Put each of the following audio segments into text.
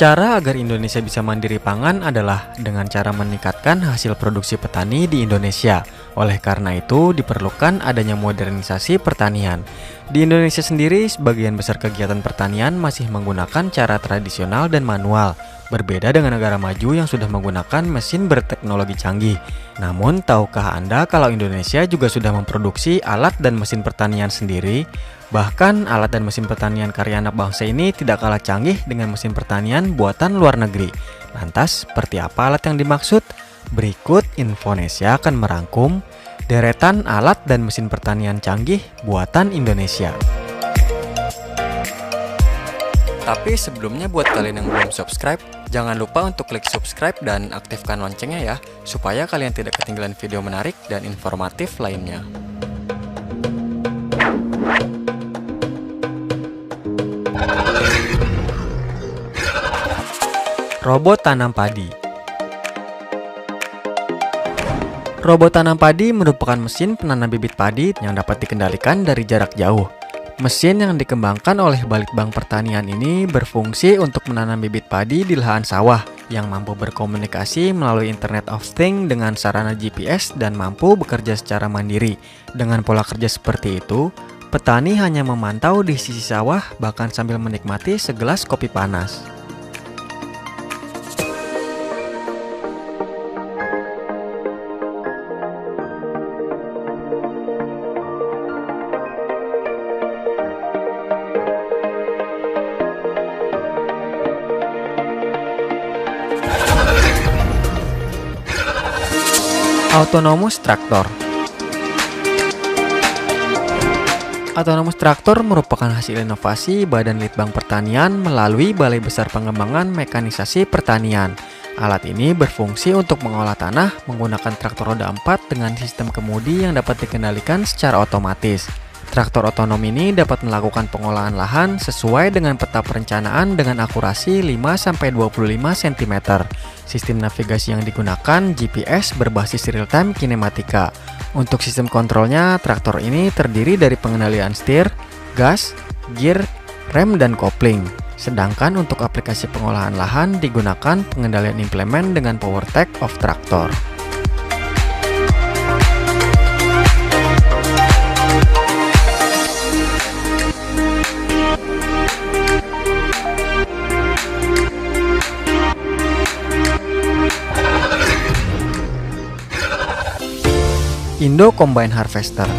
Cara agar Indonesia bisa mandiri pangan adalah dengan cara meningkatkan hasil produksi petani di Indonesia. Oleh karena itu, diperlukan adanya modernisasi pertanian. Di Indonesia sendiri, sebagian besar kegiatan pertanian masih menggunakan cara tradisional dan manual, berbeda dengan negara maju yang sudah menggunakan mesin berteknologi canggih. Namun, tahukah Anda kalau Indonesia juga sudah memproduksi alat dan mesin pertanian sendiri? Bahkan alat dan mesin pertanian karya anak bangsa ini tidak kalah canggih dengan mesin pertanian buatan luar negeri. Lantas, seperti apa alat yang dimaksud? Berikut Infonesia akan merangkum deretan alat dan mesin pertanian canggih buatan Indonesia. Tapi sebelumnya buat kalian yang belum subscribe, jangan lupa untuk klik subscribe dan aktifkan loncengnya ya, supaya kalian tidak ketinggalan video menarik dan informatif lainnya. Robot tanam padi. Robot tanam padi merupakan mesin penanam bibit padi yang dapat dikendalikan dari jarak jauh. Mesin yang dikembangkan oleh Balitbang Pertanian ini berfungsi untuk menanam bibit padi di lahan sawah yang mampu berkomunikasi melalui Internet of Things dengan sarana GPS dan mampu bekerja secara mandiri. Dengan pola kerja seperti itu, petani hanya memantau di sisi sawah bahkan sambil menikmati segelas kopi panas. Autonomous Tractor. Autonomous Tractor merupakan hasil inovasi Badan Litbang Pertanian melalui Balai Besar Pengembangan Mekanisasi Pertanian. Alat ini berfungsi untuk mengolah tanah menggunakan traktor roda 4 dengan sistem kemudi yang dapat dikendalikan secara otomatis. Traktor otonom ini dapat melakukan pengolahan lahan sesuai dengan peta perencanaan dengan akurasi 5-25 cm. Sistem navigasi yang digunakan GPS berbasis real-time kinematika. Untuk sistem kontrolnya, traktor ini terdiri dari pengendalian setir, gas, gear, rem, dan kopling. Sedangkan untuk aplikasi pengolahan lahan digunakan pengendalian implemen dengan PowerTech of Tractor. Indo Combine Harvester.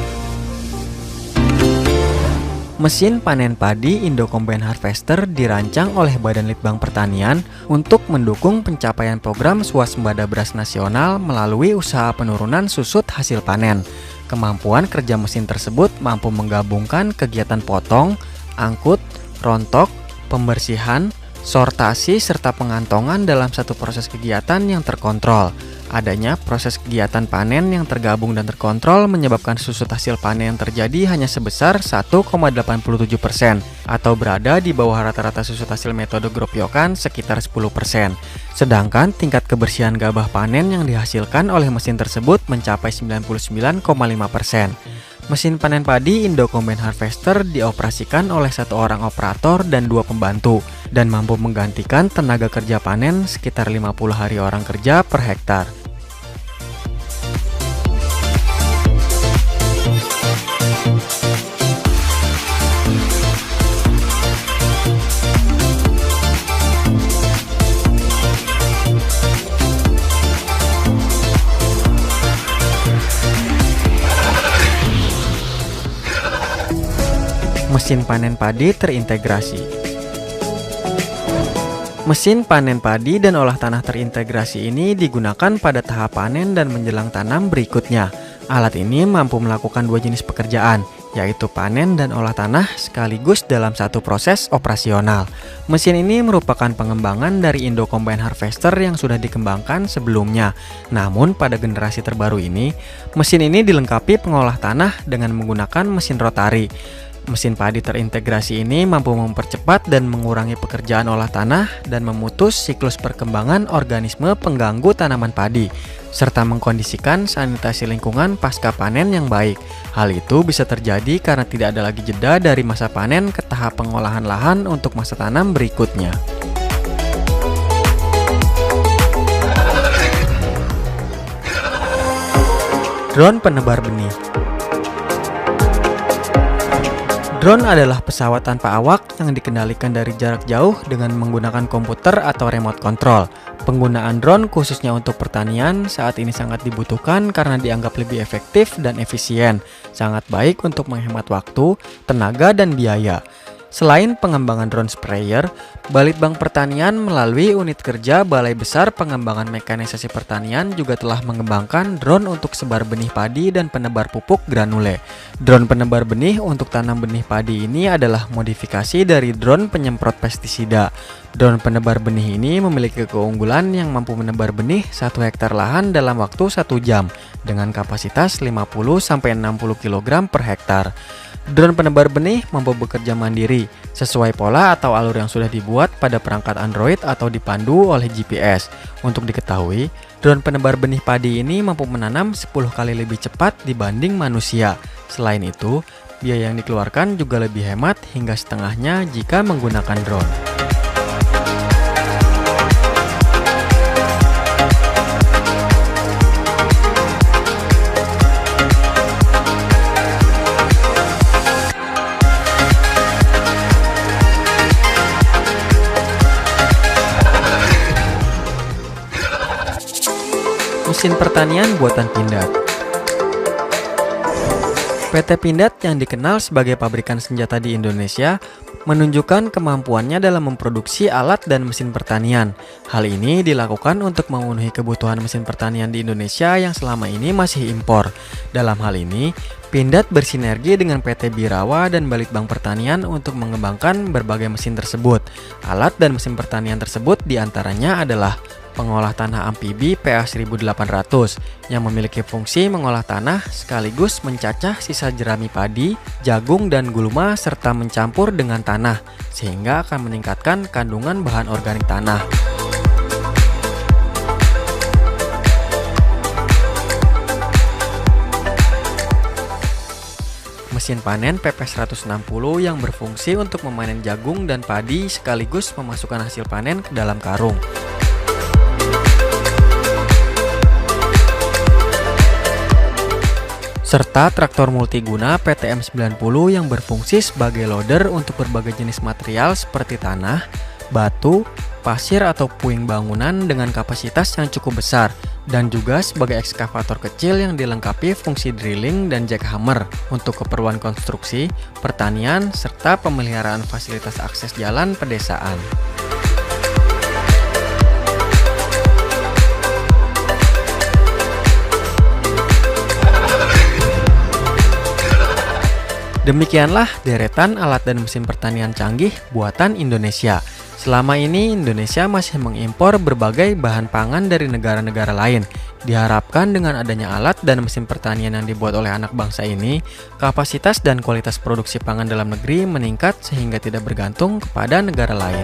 Mesin panen padi Indo Combine Harvester dirancang oleh Badan Litbang Pertanian untuk mendukung pencapaian program swasembada beras nasional melalui usaha penurunan susut hasil panen. Kemampuan kerja mesin tersebut mampu menggabungkan kegiatan potong, angkut, rontok, pembersihan, sortasi, serta pengantongan dalam satu proses kegiatan yang terkontrol. Adanya proses kegiatan panen yang tergabung dan terkontrol menyebabkan susut hasil panen yang terjadi hanya sebesar 1,87% atau berada di bawah rata-rata susut hasil metode Gropiokan sekitar 10%. Sedangkan tingkat kebersihan gabah panen yang dihasilkan oleh mesin tersebut mencapai 99,5%. Mesin panen padi Indo Combine Harvester dioperasikan oleh satu orang operator dan 2 pembantu dan mampu menggantikan tenaga kerja panen sekitar 50 hari orang kerja per hektar. Mesin panen padi terintegrasi. Mesin panen padi dan olah tanah terintegrasi ini digunakan pada tahap panen dan menjelang tanam berikutnya. Alat ini mampu melakukan 2 jenis pekerjaan, yaitu panen dan olah tanah sekaligus dalam satu proses operasional. Mesin ini merupakan pengembangan dari Indo Combine Harvester yang sudah dikembangkan sebelumnya. Namun pada generasi terbaru ini, mesin ini dilengkapi pengolah tanah dengan menggunakan mesin rotari. Mesin padi terintegrasi ini mampu mempercepat dan mengurangi pekerjaan olah tanah dan memutus siklus perkembangan organisme pengganggu tanaman padi, serta mengkondisikan sanitasi lingkungan pasca panen yang baik. Hal itu bisa terjadi karena tidak ada lagi jeda dari masa panen ke tahap pengolahan lahan untuk masa tanam berikutnya. Drone penebar benih. Drone adalah pesawat tanpa awak yang dikendalikan dari jarak jauh dengan menggunakan komputer atau remote control. Penggunaan drone khususnya untuk pertanian saat ini sangat dibutuhkan karena dianggap lebih efektif dan efisien, sangat baik untuk menghemat waktu, tenaga, dan biaya. Selain pengembangan drone sprayer, Balitbang Pertanian melalui unit kerja Balai Besar Pengembangan Mekanisasi Pertanian juga telah mengembangkan drone untuk sebar benih padi dan penebar pupuk granule. Drone penebar benih untuk tanam benih padi ini adalah modifikasi dari drone penyemprot pestisida. Drone penebar benih ini memiliki keunggulan yang mampu menebar benih 1 hektar lahan dalam waktu 1 jam dengan kapasitas 50-60 kg per hektar. Drone penebar benih mampu bekerja mandiri, sesuai pola atau alur yang sudah dibuat pada perangkat Android atau dipandu oleh GPS. Untuk diketahui, drone penebar benih padi ini mampu menanam 10 kali lebih cepat dibanding manusia. Selain itu, biaya yang dikeluarkan juga lebih hemat hingga setengahnya jika menggunakan drone. Mesin pertanian buatan Pindad. PT Pindad yang dikenal sebagai pabrikan senjata di Indonesia menunjukkan kemampuannya dalam memproduksi alat dan mesin pertanian. Hal ini dilakukan untuk memenuhi kebutuhan mesin pertanian di Indonesia yang selama ini masih impor. Dalam hal ini, Pindad bersinergi dengan PT Birawa dan Balitbang Pertanian untuk mengembangkan berbagai mesin tersebut. Alat dan mesin pertanian tersebut diantaranya adalah pengolah tanah amfibi PA1800 yang memiliki fungsi mengolah tanah sekaligus mencacah sisa jerami padi, jagung, dan gulma serta mencampur dengan tanah sehingga akan meningkatkan kandungan bahan organik tanah. Mesin panen PP160 yang berfungsi untuk memanen jagung dan padi sekaligus memasukkan hasil panen ke dalam karung. Serta traktor multiguna PTM90 yang berfungsi sebagai loader untuk berbagai jenis material seperti tanah, batu, pasir atau puing bangunan dengan kapasitas yang cukup besar, dan juga sebagai ekskavator kecil yang dilengkapi fungsi drilling dan jackhammer untuk keperluan konstruksi, pertanian, serta pemeliharaan fasilitas akses jalan pedesaan. Demikianlah deretan alat dan mesin pertanian canggih buatan Indonesia. Selama ini Indonesia masih mengimpor berbagai bahan pangan dari negara-negara lain. Diharapkan dengan adanya alat dan mesin pertanian yang dibuat oleh anak bangsa ini, kapasitas dan kualitas produksi pangan dalam negeri meningkat sehingga tidak bergantung kepada negara lain.